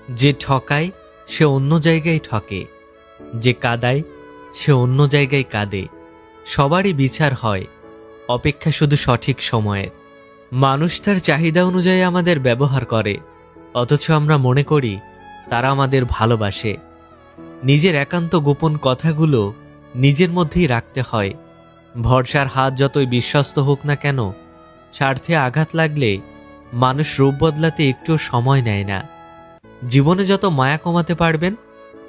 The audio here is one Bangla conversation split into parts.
যে ঠকায় সে অন্য জায়গায় ঠকে, যে কাঁদায় সে অন্য জায়গায় কাঁদে। সবারই বিচার হয়, অপেক্ষা শুধু সঠিক সময়ের। মানুষ তার চাহিদা অনুযায়ী আমাদের ব্যবহার করে, অথচ আমরা মনে করি তারা আমাদের ভালোবাসে। নিজের একান্ত গোপন কথাগুলো নিজের মধ্যেই রাখতে হয়। ভরসার হাত যতই বিশ্বস্ত হোক না কেন, স্বার্থে আঘাত লাগলে মানুষ রূপ বদলাতে একটুও সময় নেয় না। জীবনে যত মায়া কমাতে পারবেন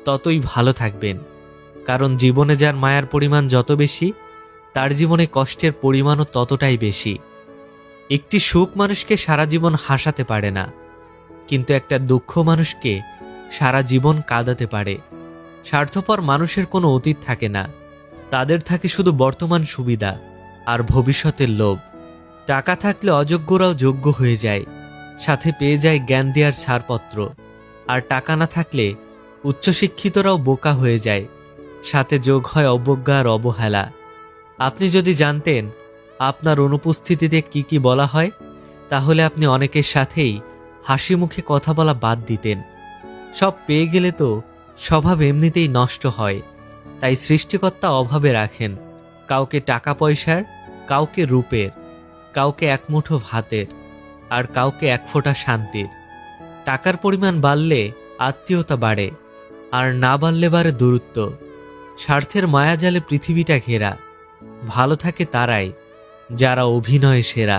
ততই ভালো থাকবেন, কারণ জীবনে যার মায়ার পরিমাণ যত বেশি, তার জীবনে কষ্টের পরিমাণও ততটাই বেশি। একটি সুখ মানুষকে সারা জীবন হাসাতে পারে না, কিন্তু একটা দুঃখ মানুষকে সারা জীবন কাঁদাতে পারে। স্বার্থপর মানুষের কোনো অতীত থাকে না, তাদের থাকে শুধু বর্তমান সুবিধা আর ভবিষ্যতের লোভ। টাকা থাকলে অযোগ্যরাও যোগ্য হয়ে যায়, সাথে পেয়ে যায় জ্ঞান দেওয়ার ছাড়পত্র। আর টাকা না থাকলে উচ্চশিক্ষিতরাও বোকা হয়ে যায়, সাথে যোগ হয় অবজ্ঞা আর অবহেলা। আপনি যদি জানতেন আপনার অনুপস্থিতিতে কি কি বলা হয়, তাহলে আপনি অনেকের সাথেই হাসি মুখে কথা বলা বাদ দিতেন। সব পেয়ে গেলে তো স্বভাব এমনিতেই নষ্ট হয়, তাই সৃষ্টিকর্তা অভাবে রাখেন, কাউকে টাকা পয়সার, কাউকে রূপের, কাউকে এক মুঠো ভাতের, আর কাউকে এক ফোঁটা শান্তির। টাকার পরিমাণ বাড়লে আত্মীয়তা বাড়ে, আর না বাড়লে বাড়ে দূরত্ব। স্বার্থের মায়াজালে পৃথিবীটা ঘেরা, ভালো থাকে তারাই যারা অভিনয়ে সেরা।